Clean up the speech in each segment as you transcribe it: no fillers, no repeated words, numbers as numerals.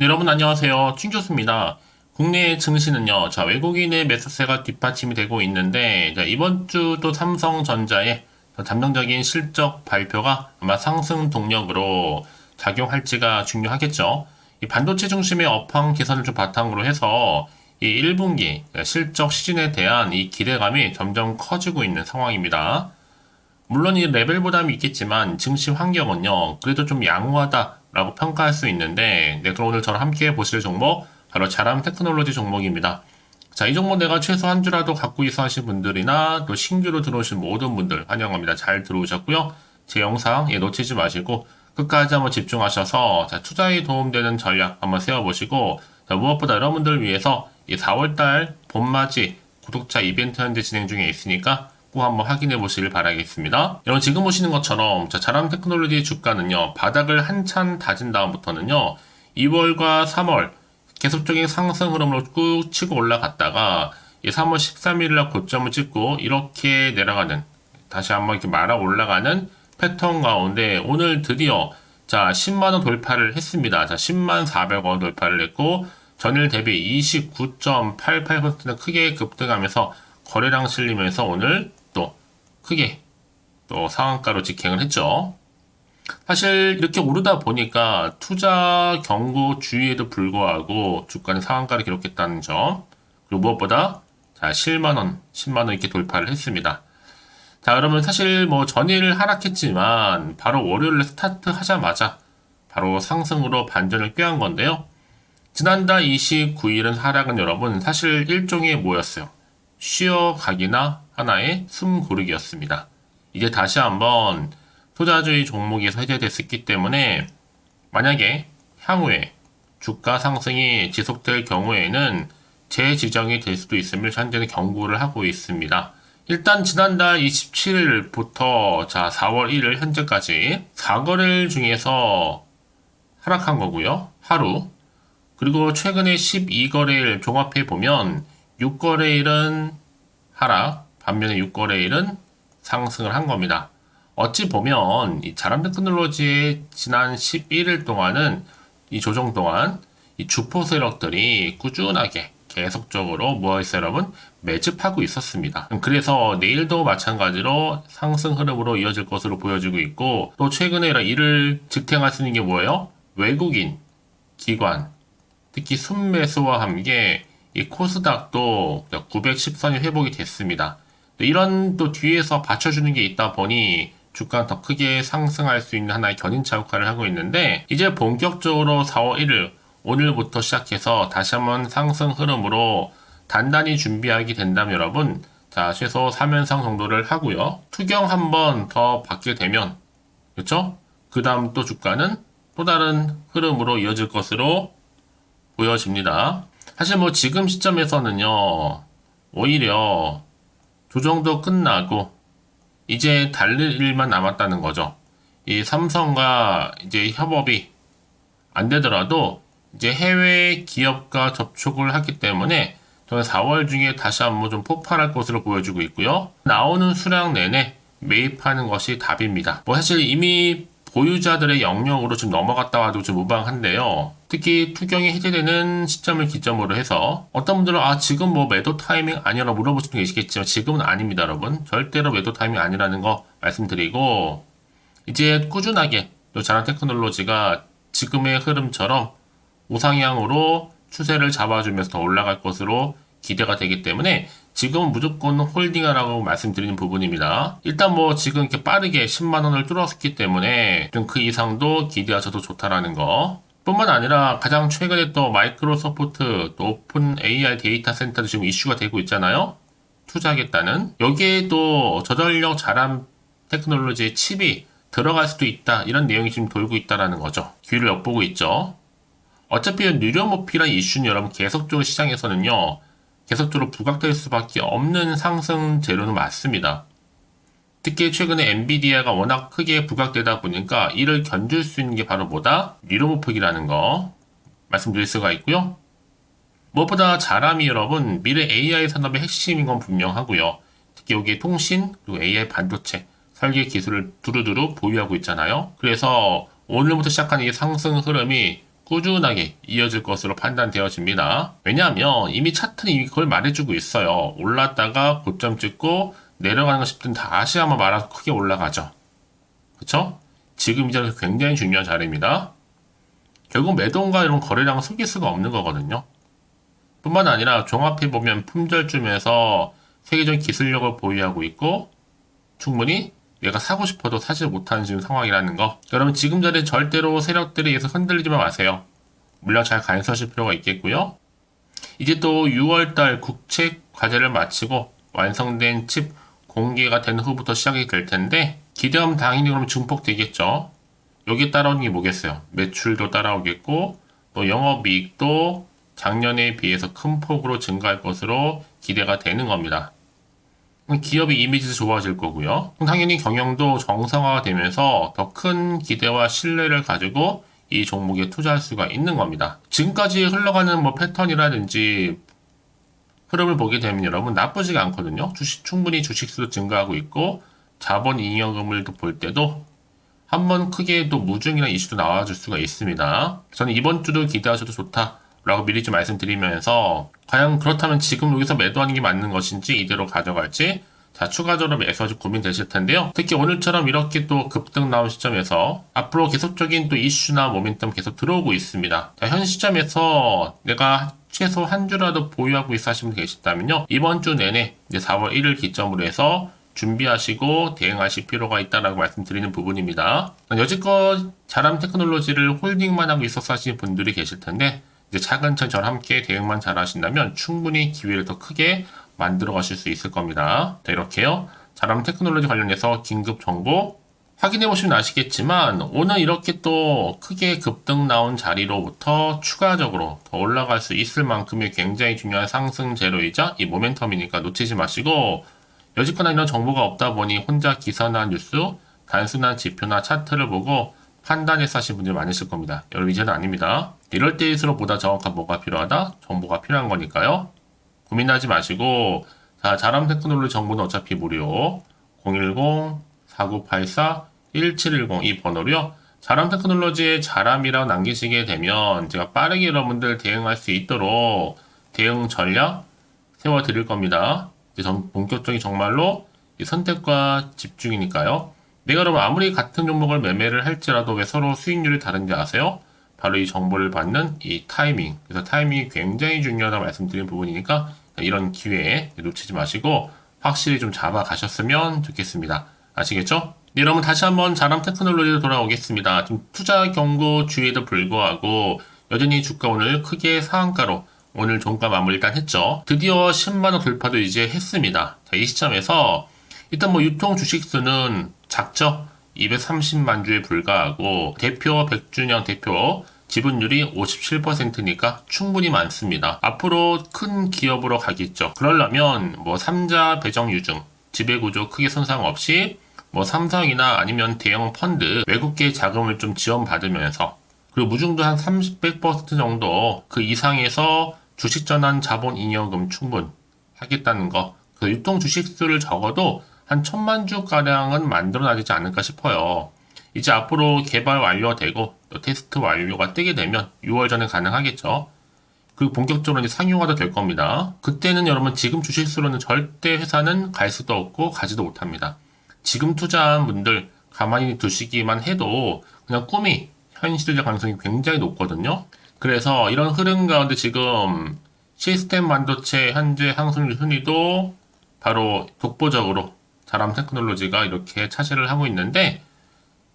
네, 여러분 안녕하세요. 충교수입니다. 국내 증시는요, 외국인의 매수세가 뒷받침이 되고 있는데, 이번 주 또 삼성전자의 잠정적인 실적 발표가 아마 상승 동력으로 작용할지가 중요하겠죠. 이 반도체 중심의 업황 개선을 좀 바탕으로 해서 이 1분기 실적 시즌에 대한 이 기대감이 점점 커지고 있는 상황입니다. 물론 이 레벨 부담이 있겠지만 증시 환경은요, 그래도 좀 양호하다라고 평가할 수 있는데, 네, 그럼 오늘 저랑 함께 보실 종목, 바로 자람 테크놀로지 종목입니다. 자, 이 종목 내가 최소 한 주라도 갖고 있어 하신 분들이나 또 신규로 들어오신 모든 분들 환영합니다. 잘 들어오셨고요. 제 영상 놓치지 마시고 끝까지 한번 집중하셔서 투자에 도움되는 전략 한번 세워보시고, 무엇보다 여러분들 위해서 이 4월달 봄맞이 구독자 이벤트 현재 진행 중에 있으니까 꼭 한번 확인해 보시길 바라겠습니다. 여러분 지금 보시는 것처럼 자람 테크놀로지 주가는요, 바닥을 한참 다진 다음부터는요, 2월과 3월 계속적인 상승 흐름으로 꾹 치고 올라갔다가 3월 13일날 고점을 찍고 이렇게 내려가는, 다시 한번 이렇게 말아 올라가는 패턴 가운데 오늘 드디어 10만원 돌파를 했습니다. 10만 400원 돌파를 했고 전일 대비 29.88% 크게 급등하면서 거래량 실리면서 오늘 또 크게 또 상한가로 직행을 했죠. 사실 이렇게 오르다 보니까 투자 경고 주의에도 불구하고 주가는 상한가를 기록했다는 점, 그리고 무엇보다 7만원, 10만원 이렇게 돌파를 했습니다. 여러분 사실 뭐 전일 하락했지만 바로 월요일에 스타트 하자마자 바로 상승으로 반전을 꾀한 건데요. 지난달 29일은 하락은 여러분 사실 일종의 뭐였어요? 쉬어가기나 하나의 숨 고르기였습니다. 이제 다시 한번 투자주의 종목에서 해제됐기 때문에 만약에 향후에 주가 상승이 지속될 경우에는 재지정이 될 수도 있음을 현재는 경고를 하고 있습니다. 일단 지난달 27일부터 4월 1일 현재까지 4거래일 중에서 하락한 거고요. 하루. 그리고 최근에 12거래일 종합해 보면 6거래일은 하락, 반면에 6거래일은 상승을 한 겁니다. 어찌 보면 이 자람 테크놀로지의 지난 11일 동안은 이 조정 동안 이 주포 세력들이 꾸준하게 계속적으로 뭐했어요 여러분? 매집하고 있었습니다. 그래서 내일도 마찬가지로 상승 흐름으로 이어질 것으로 보여지고 있고, 또 최근에 이를 지탱할 수 있는 게 뭐예요? 외국인, 기관, 특히 순매수와 함께 이 코스닥도 910선이 회복이 됐습니다. 이런 또 뒤에서 받쳐주는 게 있다 보니 주가는 더 크게 상승할 수 있는 하나의 견인차 역할을 하고 있는데, 이제 본격적으로 4월 1일 오늘부터 시작해서 다시 한번 상승 흐름으로 단단히 준비하게 된다면 여러분, 최소 3연상 정도를 하고요. 투경 한번 더 받게 되면, 그렇죠? 그 다음 또 주가는 또 다른 흐름으로 이어질 것으로 보여집니다. 사실 뭐 지금 시점에서는요, 오히려 조정도 끝나고 이제 달릴 일만 남았다는 거죠. 이 삼성과 이제 협업이 안 되더라도 이제 해외 기업과 접촉을 하기 때문에 저는 4월 중에 다시 한번 좀 폭발할 것으로 보여지고 있고요. 나오는 수량 내내 매입하는 것이 답입니다. 뭐 사실 이미 보유자들의 영역으로 지금 넘어갔다 와도 좀 무방한데요. 특히 투경이 해제되는 시점을 기점으로 해서 어떤 분들은 지금 뭐 매도 타이밍 아니라고 물어보시는 분 계시겠지만 지금은 아닙니다, 여러분. 절대로 매도 타이밍 아니라는 거 말씀드리고, 이제 꾸준하게 또 자람 테크놀로지가 지금의 흐름처럼 우상향으로 추세를 잡아주면서 더 올라갈 것으로 기대가 되기 때문에 지금은 무조건 홀딩하라고 말씀드리는 부분입니다. 일단 뭐 지금 이렇게 빠르게 10만원을 뚫었기 때문에 좀 그 이상도 기대하셔도 좋다라는 거. 뿐만 아니라 가장 최근에 또 마이크로소프트, 또 오픈 AI 데이터 센터도 지금 이슈가 되고 있잖아요. 투자하겠다는. 여기에도 저전력 자람 테크놀로지의 칩이 들어갈 수도 있다. 이런 내용이 지금 돌고 있다라는 거죠. 귀를 엿보고 있죠. 어차피 유료모피란 이슈는 여러분 계속적으로 시장에서는요, 계속적으로 부각될 수밖에 없는 상승 재료는 맞습니다. 특히 최근에 엔비디아가 워낙 크게 부각되다 보니까 이를 견줄 수 있는 게 바로 뭐다? 유료모픽이라는 거 말씀드릴 수가 있고요. 무엇보다 자람이 여러분 미래 AI 산업의 핵심인 건 분명하고요. 특히 여기에 통신 그리고 AI 반도체 설계 기술을 두루두루 보유하고 있잖아요. 그래서 오늘부터 시작한 이 상승 흐름이 꾸준하게 이어질 것으로 판단되어집니다. 왜냐하면 이미 차트는 이미 그걸 말해주고 있어요. 올랐다가 고점 찍고 내려가는 거 싶든 다시 한번 말아서 크게 올라가죠. 그쵸? 지금 이 자리가 굉장히 중요한 자리입니다. 결국 매도인가 이런 거래량을 속일 수가 없는 거거든요. 뿐만 아니라 종합해보면 품절쯤에서 세계적인 기술력을 보유하고 있고 충분히 내가 사고 싶어도 사지 못하는 지금 상황이라는 거. 여러분 지금 자리에 절대로 세력들에 의해서 흔들리지 마세요. 물량 잘 간수하실 필요가 있겠고요. 이제 또 6월달 국책 과제를 마치고 완성된 칩 공개가 된 후부터 시작이 될 텐데 기대하면 당연히 그럼 증폭되겠죠. 여기에 따라오는 게 뭐겠어요? 매출도 따라오겠고 또 영업이익도 작년에 비해서 큰 폭으로 증가할 것으로 기대가 되는 겁니다. 기업의 이미지도 좋아질 거고요. 당연히 경영도 정상화가 되면서 더 큰 기대와 신뢰를 가지고 이 종목에 투자할 수가 있는 겁니다. 지금까지 흘러가는 뭐 패턴이라든지 흐름을 보게 되면 여러분 나쁘지가 않거든요. 충분히 주식수도 증가하고 있고 자본 잉여금을 볼 때도 한번 크게 또 무중이나 이슈도 나와줄 수가 있습니다. 저는 이번 주도 기대하셔도 좋다라고 미리 좀 말씀드리면서 과연 그렇다면 지금 여기서 매도하는 게 맞는 것인지 이대로 가져갈지 자 추가적으로 매수할지 고민되실 텐데요. 특히 오늘처럼 이렇게 또 급등 나온 시점에서 앞으로 계속적인 또 이슈나 모멘텀 계속 들어오고 있습니다. 자, 현 시점에서 내가 최소 한 주라도 보유하고 있어 하시는 분 계시다면요. 이번 주 내내 이제 4월 1일 기점으로 해서 준비하시고 대응하실 필요가 있다라고 말씀드리는 부분입니다. 여지껏 자람 테크놀로지를 홀딩만 하고 있어서 하시는 분들이 계실 텐데 이제 차근차근 저와 함께 대응만 잘 하신다면 충분히 기회를 더 크게 만들어 가실 수 있을 겁니다. 자, 이렇게요. 자람 테크놀로지 관련해서 긴급 정보 확인해 보시면 아시겠지만 오늘 이렇게 또 크게 급등 나온 자리로부터 추가적으로 더 올라갈 수 있을 만큼의 굉장히 중요한 상승 재료이자 이 모멘텀이니까 놓치지 마시고 여지껏 이런 정보가 없다 보니 혼자 기사나 뉴스, 단순한 지표나 차트를 보고 판단해서 하신 분들이 많으실 겁니다. 여러분 이제는 아닙니다. 이럴 때일수록 보다 정확한 뭐가 필요하다? 정보가 필요한 거니까요. 고민하지 마시고 자 자람 테크놀로지 정보는 어차피 무료 010-4984-1710 이 번호로요. 자람 테크놀로지의 자람이라고 남기시게 되면 제가 빠르게 여러분들 대응할 수 있도록 대응 전략 세워드릴 겁니다. 이제 본격적인 정말로 선택과 집중이니까요. 내가 여러분 아무리 같은 종목을 매매를 할지라도 왜 서로 수익률이 다른지 아세요? 바로 이 정보를 받는 이 타이밍. 그래서 타이밍이 굉장히 중요하다고 말씀드린 부분이니까 이런 기회에 놓치지 마시고 확실히 좀 잡아가셨으면 좋겠습니다. 아시겠죠? 네, 여러분 다시 한번 자람 테크놀로지로 돌아오겠습니다. 좀 투자 경고 주의에도 불구하고 여전히 주가 오늘 크게 상한가로 오늘 종가 마무리 일단 했죠. 드디어 10만원 돌파도 이제 했습니다. 자, 이 시점에서 일단 뭐 유통 주식수는 작죠? 230만 주에 불과하고 대표 100주년 대표 지분율이 57%니까 충분히 많습니다. 앞으로 큰 기업으로 가겠죠. 그러려면 뭐 3자 배정 유증, 지배구조 크게 손상 없이 뭐 삼성이나 아니면 대형 펀드 외국계 자금을 좀 지원받으면서 그리고 무중도 한 30, 100% 정도 그 이상에서 주식 전환 자본 잉여금 충분 하겠다는 거. 그 유통 주식수를 적어도 한 1000만 주가량은 만들어나지지 않을까 싶어요. 이제 앞으로 개발 완료되고 또 테스트 완료가 뜨게 되면 6월 전에 가능하겠죠. 그리고 본격적으로 이제 상용화도 될 겁니다. 그때는 여러분 지금 주식수로는 절대 회사는 갈 수도 없고 가지도 못합니다. 지금 투자한 분들 가만히 두시기만 해도 그냥 꿈이 현실될 가능성이 굉장히 높거든요. 그래서 이런 흐름 가운데 지금 시스템 반도체 현재 상승률 순위도 바로 독보적으로 자람 테크놀로지가 이렇게 차지를 하고 있는데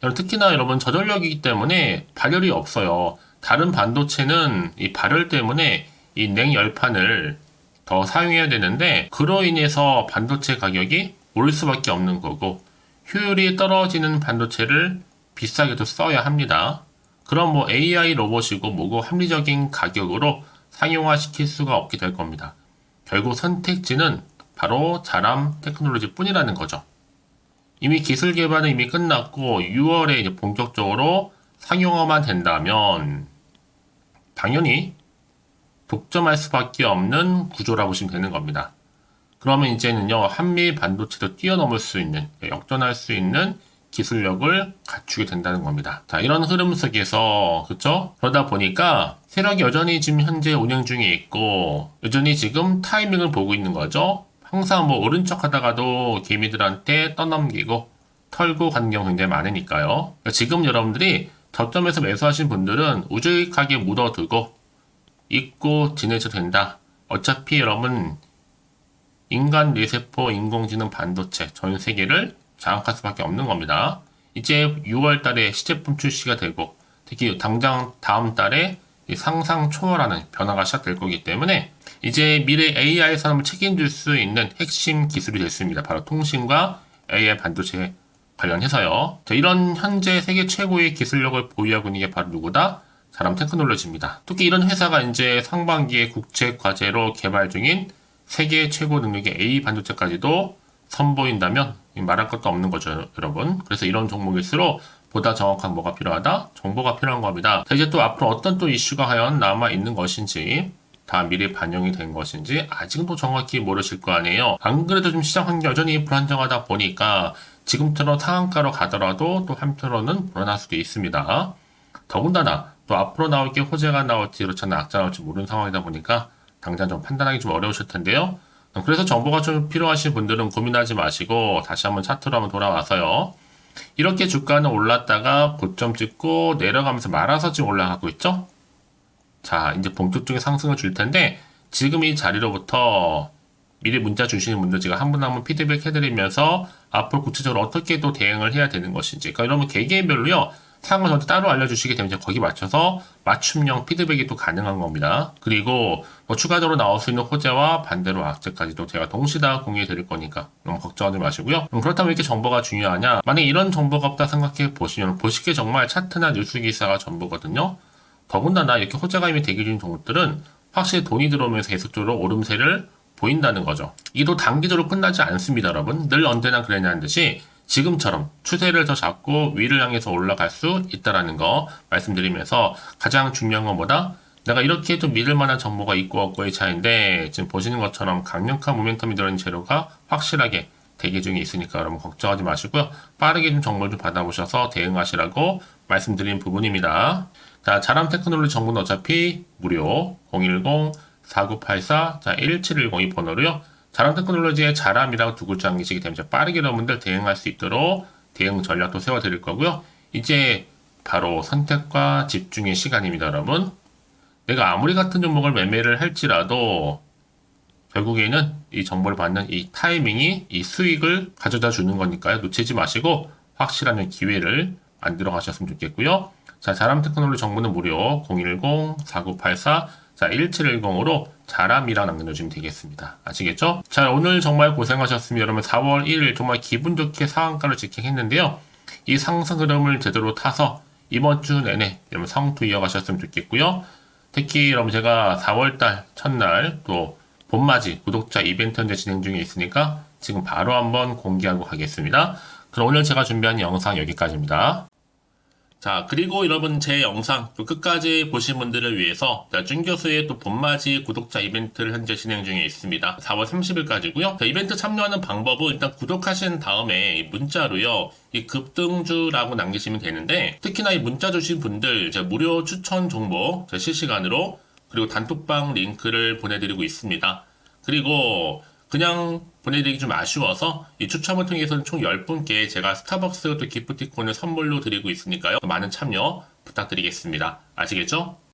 특히나 여러분 저전력이기 때문에 발열이 없어요. 다른 반도체는 이 발열 때문에 이 냉열판을 더 사용해야 되는데 그로 인해서 반도체 가격이 오를 수밖에 없는 거고 효율이 떨어지는 반도체를 비싸게도 써야 합니다. 그럼 뭐 AI 로봇이고 뭐고 합리적인 가격으로 상용화 시킬 수가 없게 될 겁니다. 결국 선택지는 바로 자람 테크놀로지 뿐이라는 거죠. 이미 기술 개발은 이미 끝났고 6월에 이제 본격적으로 상용화만 된다면 당연히 독점할 수밖에 없는 구조라고 보시면 되는 겁니다. 그러면 이제는요 한미 반도체도 뛰어넘을 수 있는 역전할 수 있는 기술력을 갖추게 된다는 겁니다. 자, 이런 흐름 속에서, 그쵸? 그러다 보니까 세력이 여전히 지금 현재 운영 중에 있고, 여전히 지금 타이밍을 보고 있는 거죠. 항상 뭐 오른쪽 하다가도 개미들한테 떠넘기고, 털고 가는 경우 굉장히 많으니까요. 그러니까 지금 여러분들이 저점에서 매수하신 분들은 우직하게 묻어두고, 잊고 지내셔도 된다. 어차피 여러분, 인간 뇌세포 인공지능 반도체 전 세계를 장악할 수밖에 없는 겁니다. 이제 6월 달에 시제품 출시가 되고 특히 당장 다음 달에 상상 초월하는 변화가 시작될 거기 때문에 이제 미래 AI 산업을 책임질 수 있는 핵심 기술이 됐습니다. 바로 통신과 AI 반도체 관련해서요. 자, 이런 현재 세계 최고의 기술력을 보유하고 있는 게 바로 누구다? 자람 테크놀로지입니다. 특히 이런 회사가 이제 상반기에 국제 과제로 개발 중인 세계 최고 능력의 A 반도체까지도 선보인다면 말할 것도 없는 거죠, 여러분. 그래서 이런 종목일수록 보다 정확한 뭐가 필요하다? 정보가 필요한 겁니다. 자, 이제 또 앞으로 어떤 또 이슈가 과연 남아 있는 것인지 다 미리 반영이 된 것인지 아직도 정확히 모르실 거 아니에요. 안 그래도 좀 시장 환경이 여전히 불안정하다 보니까 지금처럼 상한가로 가더라도 또 한편으로는 불안할 수도 있습니다. 더군다나 또 앞으로 나올 게 호재가 나올지 그렇지 않나 악재가 나올지 모르는 상황이다 보니까 당장 좀 판단하기 좀 어려우실 텐데요. 그래서 정보가 좀 필요하신 분들은 고민하지 마시고 다시 한번 차트로 한번 돌아와서요. 이렇게 주가는 올랐다가 고점 찍고 내려가면서 말아서 지금 올라가고 있죠. 자, 이제 본격적인 상승을 줄 텐데 지금 이 자리로부터 미리 문자 주시는 분들 제가 한 분 한 분 피드백 해드리면서 앞으로 구체적으로 어떻게 또 대응을 해야 되는 것인지, 그러니까 여러분 개개인별로요. 상황을 저한테 따로 알려주시게 되면 거기 맞춰서 맞춤형 피드백이 또 가능한 겁니다. 그리고 뭐 추가적으로 나올 수 있는 호재와 반대로 악재까지도 제가 동시에 다 공유해 드릴 거니까 너무 걱정하지 마시고요. 그렇다면 이렇게 정보가 중요하냐? 만약에 이런 정보가 없다 생각해 보시면 보시기에 정말 차트나 뉴스 기사가 전부거든요. 더군다나 이렇게 호재가 이미 대기 중인 종목들은 확실히 돈이 들어오면서 계속적으로 오름세를 보인다는 거죠. 이도 단기적으로 끝나지 않습니다, 여러분. 늘 언제나 그랬냐는 듯이 지금처럼 추세를 더 잡고 위를 향해서 올라갈 수 있다는 거 말씀드리면서 가장 중요한 건 뭐다? 내가 이렇게 좀 믿을 만한 정보가 있고 없고의 차이인데 지금 보시는 것처럼 강력한 모멘텀이 들어있는 재료가 확실하게 대기 중에 있으니까 여러분 걱정하지 마시고요. 빠르게 좀 정보를 좀 받아보셔서 대응하시라고 말씀드린 부분입니다. 자, 자람 테크놀로지 정보는 어차피 무료 010-4984-1710 번호로요. 자람 테크놀로지의 자람이라고 두 글자 남기시게 되면 빠르게 여러분들 대응할 수 있도록 대응 전략도 세워드릴 거고요. 이제 바로 선택과 집중의 시간입니다, 여러분. 내가 아무리 같은 종목을 매매를 할지라도 결국에는 이 정보를 받는 이 타이밍이 이 수익을 가져다 주는 거니까요. 놓치지 마시고 확실한 기회를 만들어 가셨으면 좋겠고요. 자, 자람 테크놀로지 정보는 무료 010-4984-1710으로 자람이라 남겨주시면 되겠습니다. 아시겠죠? 자, 오늘 정말 고생하셨습니다. 여러분 4월 1일 정말 기분 좋게 상한가를 지켜했는데요. 이 상승 흐름을 제대로 타서 이번 주 내내 여러분 상투 이어가셨으면 좋겠고요. 특히 여러분 제가 4월달 첫날 또 봄맞이 구독자 이벤트 현재 진행 중에 있으니까 지금 바로 한번 공개하고 가겠습니다. 그럼 오늘 제가 준비한 영상 여기까지입니다. 자, 그리고 여러분 제 영상 또 끝까지 보신 분들을 위해서 준 교수의 또 봄맞이 구독자 이벤트를 현재 진행 중에 있습니다. 4월 30일까지고요. 자, 이벤트 참여하는 방법은 일단 구독하신 다음에 문자로요. 이 급등주라고 남기시면 되는데 특히나 이 문자 주신 분들 제가 무료 추천 정보 실시간으로 그리고 단톡방 링크를 보내드리고 있습니다. 그리고 그냥 보내드리기 좀 아쉬워서 이 추첨을 통해서는 총 10분께 제가 스타벅스 또 기프티콘을 선물로 드리고 있으니까요. 많은 참여 부탁드리겠습니다. 아시겠죠?